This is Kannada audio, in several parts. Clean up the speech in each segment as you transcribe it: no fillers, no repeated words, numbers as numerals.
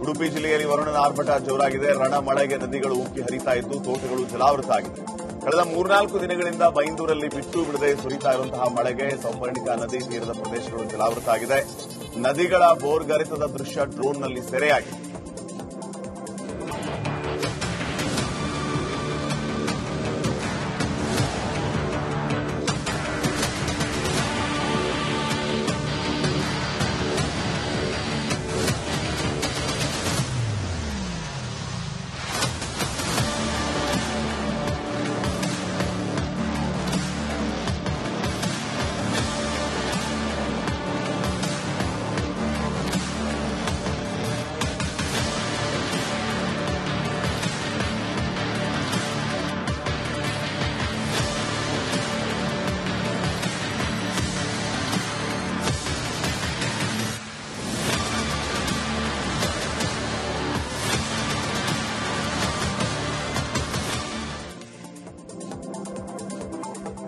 ಉಡುಪಿ ಜಿಲ್ಲೆಯಲ್ಲಿ ವರುಣನ ಆರ್ಭಟ ಜೋರಾಗಿದೆ. ರಣ ಮಳೆಗೆ ನದಿಗಳು ಉಕ್ಕಿ ಹರಿತಾ ಇದ್ದು ತೋಟಗಳು ಜಲಾವೃತ ಆಗಿದೆ. ಕಳೆದ 3-4 ದಿನಗಳಿಂದ ಬೈಂದೂರಲ್ಲಿ ಬಿಟ್ಟು ಬಿಡದೆ ಸುರಿತಾ ಇರುವಂತಹ ಮಳೆಗೆ ಸೌಪರ್ಣಿಕಾ ನದಿ ತೀರದ ಪ್ರದೇಶಗಳು ಜಲಾವೃತ ಆಗಿದೆ. ನದಿಗಳ ಬೋರ್ಗರೆತದ ದೃಶ್ಯ ಡ್ರೋನ್ನಲ್ಲಿ ಸೆರೆಯಾಗಿದೆ.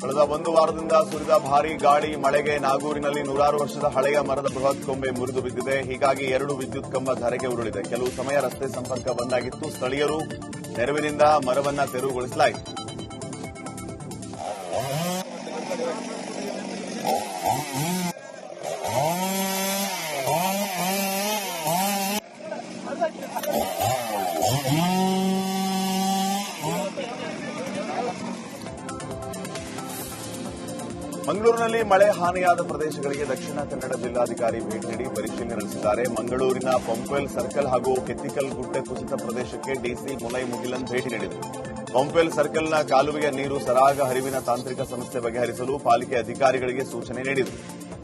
ಕಳೆದ 1 ವಾರದಿಂದ ಸುರಿದ ಭಾರೀ ಗಾಳಿ ಮಳೆಗೆ ನಾಗೂರಿನಲ್ಲಿ 100 ವರ್ಷದ ಹಳೆಯ ಮರದ ಬೃಹತ್ ಕೊಂಬೆ ಮುರಿದು ಬಿದ್ದಿದೆ. ಹೀಗಾಗಿ 2 ವಿದ್ಯುತ್ ಕಂಬ ಧರೆಗೆ ಉರುಳಿದೆ. ಕೆಲವು ಸಮಯ ರಸ್ತೆ ಸಂಪರ್ಕ ಬಂದಾಗಿತ್ತು. ಸ್ಥಳೀಯರು ನೆರವಿನಿಂದ ಮರವನ್ನ ತೆರವುಗೊಳಿಸಲಾಯಿತು. ಮಂಗಳೂರಿನಲ್ಲಿ ಮಳೆ ಹಾನಿಯಾದ ಪ್ರದೇಶಗಳಿಗೆ ದಕ್ಷಿಣ ಕನ್ನಡ ಜಿಲ್ಲಾಧಿಕಾರಿ ಭೇಟಿ ನೀಡಿ ಪರಿಶೀಲನೆ ನಡೆಸಿದ್ದಾರೆ. ಮಂಗಳೂರಿನ ಪಂಪ್ವೆಲ್ ಸರ್ಕಲ್ ಹಾಗೂ ಕೆತ್ತಿಕಲ್ ಗುಡ್ಡೆ ಕುಸಿತ ಪ್ರದೇಶಕ್ಕೆ ಡಿಸಿ ಮುಲೈ ಮುಗಿಲನ್ ಭೇಟಿ ನೀಡಿದರು. ಪಂಪ್ವೆಲ್ ಸರ್ಕಲ್ನ ಕಾಲುವೆಯ ನೀರು ಸರಾಗ ಹರಿವಿನ ತಾಂತ್ರಿಕ ಸಮಸ್ಯೆ ಬಗೆಹರಿಸಲು ಪಾಲಿಕೆ ಅಧಿಕಾರಿಗಳಿಗೆ ಸೂಚನೆ ನೀಡಿದರು.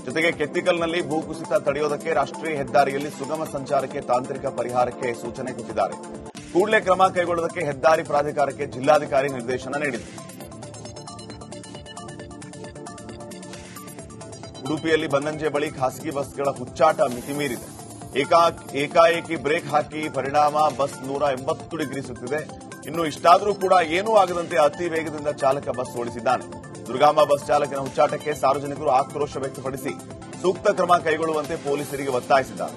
ಜೊತೆಗೆ ಕೆತ್ತಿಕಲ್ನಲ್ಲಿ ಭೂಕುಸಿತ ತಡೆಯುವುದಕ್ಕೆ ರಾಷ್ಟ್ರೀಯ ಹೆದ್ದಾರಿಯಲ್ಲಿ ಸುಗಮ ಸಂಚಾರಕ್ಕೆ ತಾಂತ್ರಿಕ ಪರಿಹಾರಕ್ಕೆ ಸೂಚನೆ ಕೊಟ್ಟಿದ್ದಾರೆ. ಕೂಡಲೇ ಕ್ರಮ ಕೈಗೊಳ್ಳುವುದಕ್ಕೆ ಹೆದ್ದಾರಿ ಪ್ರಾಧಿಕಾರಕ್ಕೆ ಜಿಲ್ಲಾಧಿಕಾರಿ ನಿರ್ದೇಶನ ನೀಡಿದರು. ಉಡುಪಿಯಲ್ಲಿ ಬನ್ನಂಜೆ ಬಳಿ ಖಾಸಗಿ ಬಸ್ಗಳ ಹುಚ್ಚಾಟ ಮಿತಿಮೀರಿದೆ. ಏಕಾಏಕಿ ಬ್ರೇಕ್ ಹಾಕಿ ಪರಿಣಾಮ ಬಸ್ 180 ಡಿಗ್ರಿ ಸುತ್ತಿದೆ. ಇನ್ನು ಇಷ್ಟಾದರೂ ಕೂಡ ಏನೂ ಆಗದಂತೆ ಅತಿ ವೇಗದಿಂದ ಚಾಲಕ ಬಸ್ ಓಡಿಸಿದ್ದಾನೆ. ದುರ್ಗಾಂಬ ಬಸ್ ಚಾಲಕನ ಹುಚ್ಚಾಟಕ್ಕೆ ಸಾರ್ವಜನಿಕರು ಆಕ್ರೋಶ ವ್ಯಕ್ತಪಡಿಸಿ ಸೂಕ್ತ ಕ್ರಮ ಕೈಗೊಳ್ಳುವಂತೆ ಪೊಲೀಸರಿಗೆ ಒತ್ತಾಯಿಸಿದ್ದಾರೆ.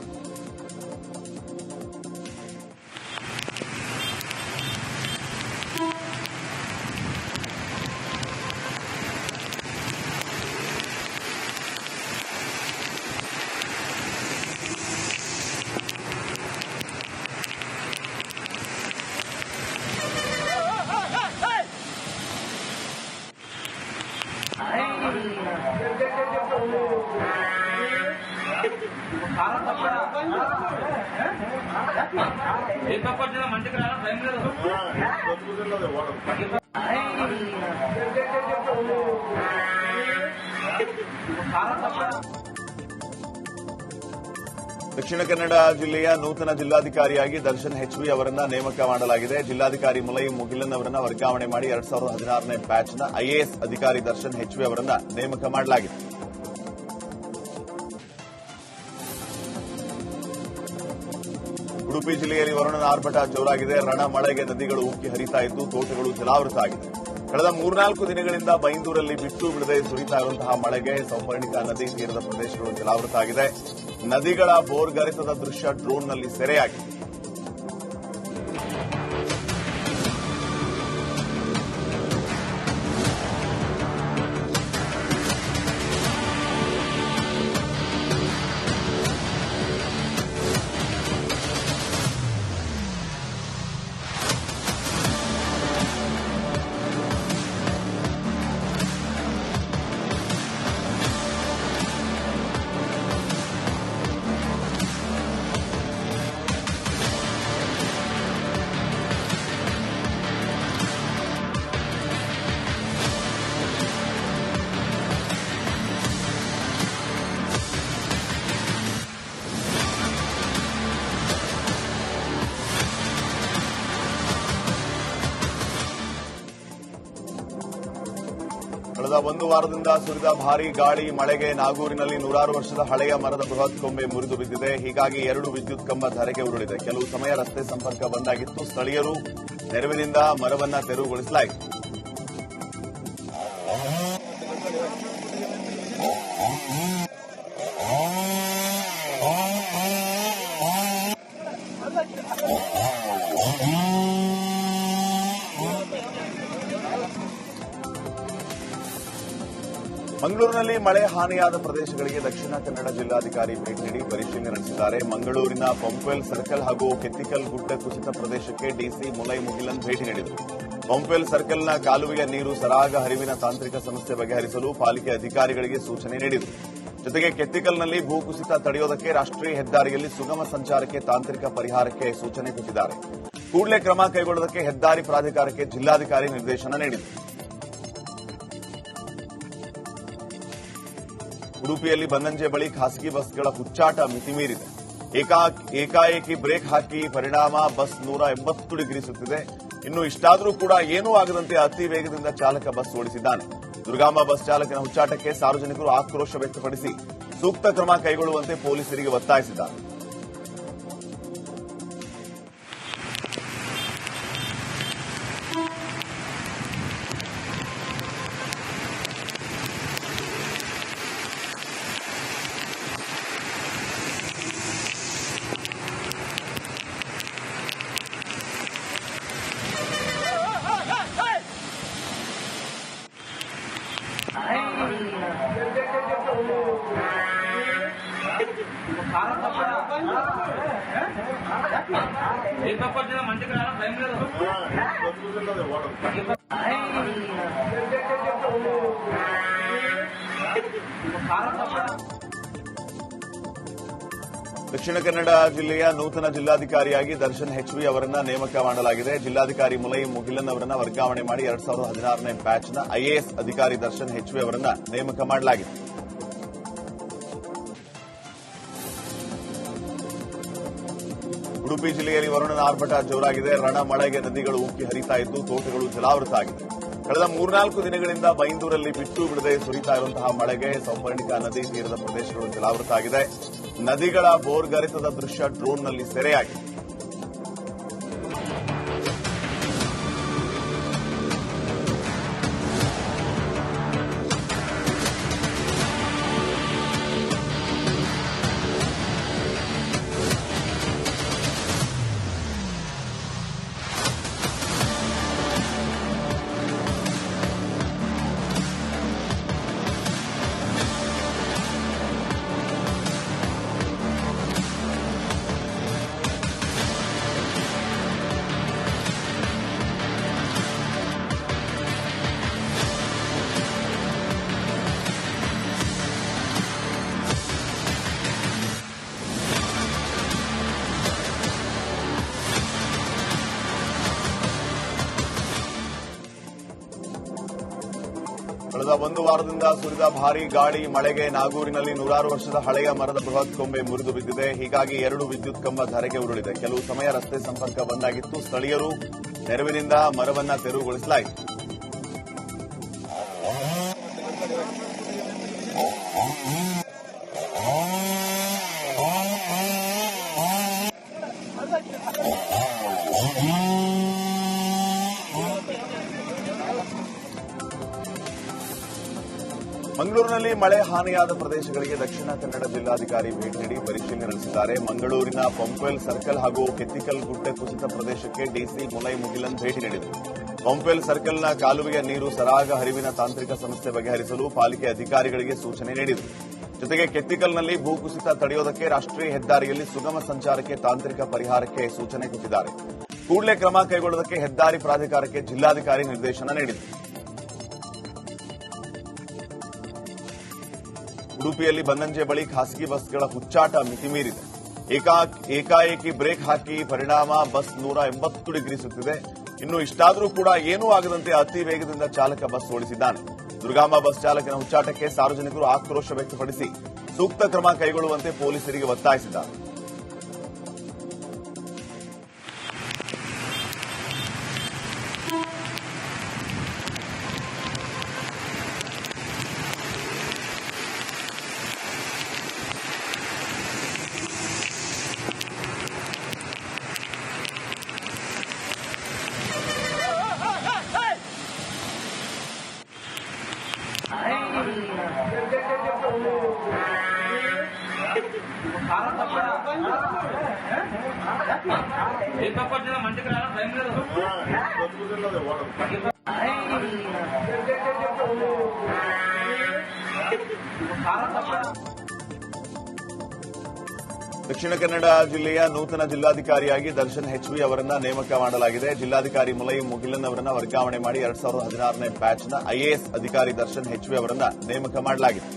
ದಕ್ಷಿಣ ಕನ್ನಡ ಜಿಲ್ಲೆಯ ನೂತನ ಜಿಲ್ಲಾಧಿಕಾರಿಯಾಗಿ ದರ್ಶನ್ ಹೆಚ್ವಿ ಅವರನ್ನ ನೇಮಕ ಮಾಡಲಾಗಿದೆ. ಜಿಲ್ಲಾಧಿಕಾರಿ ಮುಲೈ ಮುಗಿಲನ್ ಅವರನ್ನ ವರ್ಗಾವಣೆ ಮಾಡಿ 2016ನೇ ಬ್ಯಾಚ್ನ ಐಎಎಸ್ ಅಧಿಕಾರಿ ದರ್ಶನ್ ಹೆಚ್ವಿ ಅವರನ್ನ ನೇಮಕ ಮಾಡಲಾಗಿದೆ. ಉಡುಪಿ ಜಿಲ್ಲೆಯಲ್ಲಿ ವರುಣನ ಆರ್ಭಟ ಜೋರಾಗಿದೆ. ರಣ ಮಳೆಗೆ ನದಿಗಳು ಉಕ್ಕಿ ಹರಿತಾ ಇದ್ದು ತೋಟಗಳು ಜಲಾವೃತ ಆಗಿದೆ. ಕಳೆದ 3-4 ದಿನಗಳಿಂದ ಬೈಂದೂರಲ್ಲಿ ಬಿಟ್ಟು ಬಿಡದೆ ಸುರಿತಾ ಇರುವಂತಹ ಮಳೆಗೆ ಸೌಪರ್ಣಿಕಾ ನದಿ ತೀರದ ಪ್ರದೇಶಗಳು ಜಲಾವೃತ ಆಗಿದೆ. ನದಿಗಳ ಬೋರ್ಗರೆತದ ದೃಶ್ಯ ಡ್ರೋನ್ನಲ್ಲಿ ಸೆರೆಯಾಗಿದೆ. ಕಳೆದ 1 ವಾರದಿಂದ ಸುರಿದ ಭಾರೀ ಗಾಳಿ ಮಳೆಗೆ ನಾಗೂರಿನಲ್ಲಿ 100 ವರ್ಷದ ಹಳೆಯ ಮರದ ಬೃಹತ್ ಕೊಂಬೆ ಮುರಿದು ಬಿದ್ದಿದೆ. ಹೀಗಾಗಿ 2 ವಿದ್ಯುತ್ ಕಂಬ ಧರೆಗೆ ಉರುಳಿದೆ. ಕೆಲವು ಸಮಯ ರಸ್ತೆ ಸಂಪರ್ಕ ಬಂದಾಗಿತ್ತು. ಸ್ಥಳೀಯರು ನೆರವಿನಿಂದ ಮರವನ್ನ ತೆರವುಗೊಳಿಸಲಾಯಿತು. ಮಂಗಳೂರಿನಲ್ಲಿ ಮಳೆ ಹಾನಿಯಾದ ಪ್ರದೇಶಗಳಿಗೆ ದಕ್ಷಿಣ ಕನ್ನಡ ಜಿಲ್ಲಾಧಿಕಾರಿ ಭೇಟಿ ನೀಡಿ ಪರಿಶೀಲನೆ ನಡೆಸಿದ್ದಾರೆ. ಮಂಗಳೂರಿನ ಪಂಪ್ವೆಲ್ ಸರ್ಕಲ್ ಹಾಗೂ ಕೆತ್ತಿಕಲ್ ಗುಡ್ಡ ಕುಸಿತ ಪ್ರದೇಶಕ್ಕೆ ಡಿಸಿ ಮುಲೈ ಮುಗಿಲನ್ ಭೇಟಿ ನೀಡಿದರು. ಪಂಪ್ವೆಲ್ ಸರ್ಕಲ್ನ ಕಾಲುವೆಯ ನೀರು ಸರಾಗ ಹರಿವಿನ ತಾಂತ್ರಿಕ ಸಮಸ್ಯೆ ಬಗೆಹರಿಸಲು ಪಾಲಿಕೆ ಅಧಿಕಾರಿಗಳಿಗೆ ಸೂಚನೆ ನೀಡಿದರು. ಜೊತೆಗೆ ಕೆತ್ತಿಕಲ್ನಲ್ಲಿ ಭೂಕುಸಿತ ತಡೆಯೋದಕ್ಕೆ ರಾಷ್ಟ್ರೀಯ ಹೆದ್ದಾರಿಯಲ್ಲಿ ಸುಗಮ ಸಂಚಾರಕ್ಕೆ ತಾಂತ್ರಿಕ ಪರಿಹಾರಕ್ಕೆ ಸೂಚನೆ ಕೊಟ್ಟಿದ್ದಾರೆ. ಕೂಡಲೇ ಕ್ರಮ ಕೈಗೊಳ್ಳುವುದಕ್ಕೆ ಹೆದ್ದಾರಿ ಪ್ರಾಧಿಕಾರಕ್ಕೆ ಜಿಲ್ಲಾಧಿಕಾರಿ ನಿರ್ದೇಶನ ನೀಡಿದರು. ಉಡುಪಿಯಲ್ಲಿ ಬನ್ನಂಜೆ ಬಳಿ ಖಾಸಗಿ ಬಸ್ಗಳ ಹುಚ್ಚಾಟ ಮಿತಿಮೀರಿದೆ. ಏಕಾಏಕಿ ಬ್ರೇಕ್ ಹಾಕಿ ಪರಿಣಾಮ ಬಸ್ 180 ಡಿಗ್ರಿ ಸುತ್ತಿದೆ. ಇನ್ನು ಇಷ್ಟಾದರೂ ಕೂಡ ಏನೂ ಆಗದಂತೆ ಅತಿ ವೇಗದಿಂದ ಚಾಲಕ ಬಸ್ ಓಡಿಸಿದ್ದಾನೆ. ದುರ್ಗಾಂಬ ಬಸ್ ಚಾಲಕನ ಹುಚ್ಚಾಟಕ್ಕೆ ಸಾರ್ವಜನಿಕರು ಆಕ್ರೋಶ ವ್ಯಕ್ತಪಡಿಸಿ ಸೂಕ್ತ ಕ್ರಮ ಕೈಗೊಳ್ಳುವಂತೆ ಪೊಲೀಸರಿಗೆ ಒತ್ತಾಯಿಸಿದ್ದಾರೆ. ದಕ್ಷಿಣ ಕನ್ನಡ ಜಿಲ್ಲೆಯ ನೂತನ ಜಿಲ್ಲಾಧಿಕಾರಿಯಾಗಿ ದರ್ಶನ್ ಹೆಚ್ವಿ ಅವರನ್ನ ನೇಮಕ ಮಾಡಲಾಗಿದೆ. ಜಿಲ್ಲಾಧಿಕಾರಿ ಮುಲೈ ಮುಗಿಲನ್ ಅವರನ್ನ ವರ್ಗಾವಣೆ ಮಾಡಿ 2016ನೇ ಬ್ಯಾಚ್ನ ಐಎಎಸ್ ಅಧಿಕಾರಿ ದರ್ಶನ್ ಹೆಚ್ವಿ ಅವರನ್ನ ನೇಮಕ ಮಾಡಲಾಗಿದೆ. ಉಡುಪಿ ಜಿಲ್ಲೆಯಲ್ಲಿ ವರುಣನ ಆರ್ಭಟ ಜೋರಾಗಿದೆ. ರಣ ಮಳೆಗೆ ನದಿಗಳು ಉಕ್ಕಿ ಹರಿತಾ ಇದ್ದು ತೋಟಗಳು ಜಲಾವೃತ ಆಗಿದೆ. ಕಳೆದ 3-4 ದಿನಗಳಿಂದ ಬೈಂದೂರಲ್ಲಿ ಬಿಟ್ಟು ಬಿಡದೆ ಸುರಿತಾ ಇರುವಂತಹ ಮಳೆಗೆ ಸೌಪರ್ಣಿಕಾ ನದಿ ತೀರದ ಪ್ರದೇಶಗಳು ಜಲಾವೃತ ಆಗಿದೆ. ನದಿಗಳ ಬೋರ್ಗರೆತದ ದೃಶ್ಯ ಡ್ರೋನ್ನಲ್ಲಿ ಸೆರೆಯಾಗಿದೆ. ಕಳೆದ ಒಂದು ವಾರದಿಂದ ಸುರಿದ ಭಾರೀ ಗಾಳಿ ಮಳೆಗೆ ನಾಗೂರಿನಲ್ಲಿ 100 ವರ್ಷದ ಹಳೆಯ ಮರದ ಬೃಹತ್ ಕೊಂಬೆ ಮುರಿದು ಬಿದ್ದಿದೆ. ಹೀಗಾಗಿ 2 ವಿದ್ಯುತ್ ಕಂಬ ಧರೆಗೆ ಉರುಳಿದೆ. ಕೆಲವು ಸಮಯ ರಸ್ತೆ ಸಂಪರ್ಕ ಬಂದಾಗಿತ್ತು. ಸ್ಥಳೀಯರು ನೆರವಿನಿಂದ ಮರವನ್ನ ತೆರವುಗೊಳಿಸಲಾಯಿತು. ಮಂಗಳೂರಿನಲ್ಲಿ ಮಳೆ ಹಾನಿಯಾದ ಪ್ರದೇಶಗಳಿಗೆ ದಕ್ಷಿಣ ಕನ್ನಡ ಜಿಲ್ಲಾಧಿಕಾರಿ ಭೇಟಿ ನೀಡಿ ಪರಿಶೀಲನೆ ನಡೆಸಿದ್ದಾರೆ. ಮಂಗಳೂರಿನ ಪಂಪ್ವೆಲ್ ಸರ್ಕಲ್ ಹಾಗೂ ಕೆತ್ತಿಕಲ್ ಗುಡ್ಡ ಕುಸಿತ ಪ್ರದೇಶಕ್ಕೆ ಡಿಸಿ ಮುಲೈ ಮುಗಿಲನ್ ಭೇಟಿ ನೀಡಿದರು. ಪಂಪ್ವೆಲ್ ಸರ್ಕಲ್ನ ಕಾಲುವೆಯ ನೀರು ಸರಾಗ ಹರಿವಿನ ತಾಂತ್ರಿಕ ಸಮಸ್ಯೆ ಬಗೆಹರಿಸಲು ಪಾಲಿಕೆ ಅಧಿಕಾರಿಗಳಿಗೆ ಸೂಚನೆ ನೀಡಿದರು. ಜೊತೆಗೆ ಕೆತ್ತಿಕಲ್ನಲ್ಲಿ ಭೂಕುಸಿತ ತಡೆಯೋದಕ್ಕೆ ರಾಷ್ಟ್ರೀಯ ಹೆದ್ದಾರಿಯಲ್ಲಿ ಸುಗಮ ಸಂಚಾರಕ್ಕೆ ತಾಂತ್ರಿಕ ಪರಿಹಾರಕ್ಕೆ ಸೂಚನೆ ಕೊಟ್ಟಿದ್ದಾರೆ. ಕೂಡಲೇ ಕ್ರಮ ಕೈಗೊಳ್ಳುವುದಕ್ಕೆ ಹೆದ್ದಾರಿ ಪ್ರಾಧಿಕಾರಕ್ಕೆ ಜಿಲ್ಲಾಧಿಕಾರಿ ನಿರ್ದೇಶನ ನೀಡಿದರು. ಉಡುಪಿಯಲ್ಲಿ ಬನ್ನಂಜೆ ಬಳಿ ಖಾಸಗಿ ಬಸ್ಗಳ ಹುಚ್ಚಾಟ ಮಿತಿಮೀರಿದೆ. ಏಕಾಏಕಿ ಬ್ರೇಕ್ ಹಾಕಿ ಪರಿಣಾಮ ಬಸ್ 180 ಡಿಗ್ರಿ ಸುತ್ತಿದೆ. ಇನ್ನು ಇಷ್ಟಾದರೂ ಕೂಡ ಏನೂ ಆಗದಂತೆ ಅತಿ ವೇಗದಿಂದ ಚಾಲಕ ಬಸ್ ಓಡಿಸಿದ್ದಾನೆ. ದುರ್ಗಾಂಬ ಬಸ್ ಚಾಲಕನ ಹುಚ್ಚಾಟಕ್ಕೆ ಸಾರ್ವಜನಿಕರು ಆಕ್ರೋಶ ವ್ಯಕ್ತಪಡಿಸಿ ಸೂಕ್ತ ಕ್ರಮ ಕೈಗೊಳ್ಳುವಂತೆ ಪೊಲೀಸರಿಗೆ ಒತ್ತಾಯಿಸಿದ್ದಾರೆ. ದಕ್ಷಿಣ ಕನ್ನಡ ಜಿಲ್ಲೆಯ ನೂತನ ಜಿಲ್ಲಾಧಿಕಾರಿಯಾಗಿ ದರ್ಶನ್ ಎಚ್ವಿ ಅವರನ್ನ ನೇಮಕ ಮಾಡಲಾಗಿದೆ. ಜಿಲ್ಲಾಧಿಕಾರಿ ಮುಲೈ ಮುಗಿಲನ್ ಅವರನ್ನ ವರ್ಗಾವಣೆ ಮಾಡಿ 2016ನೇ ಬ್ಯಾಚ್ನ ಐಎಎಸ್ ಅಧಿಕಾರಿ ದರ್ಶನ್ ಎಚ್ವಿ ಅವರನ್ನ ನೇಮಕ ಮಾಡಲಾಗಿದೆ.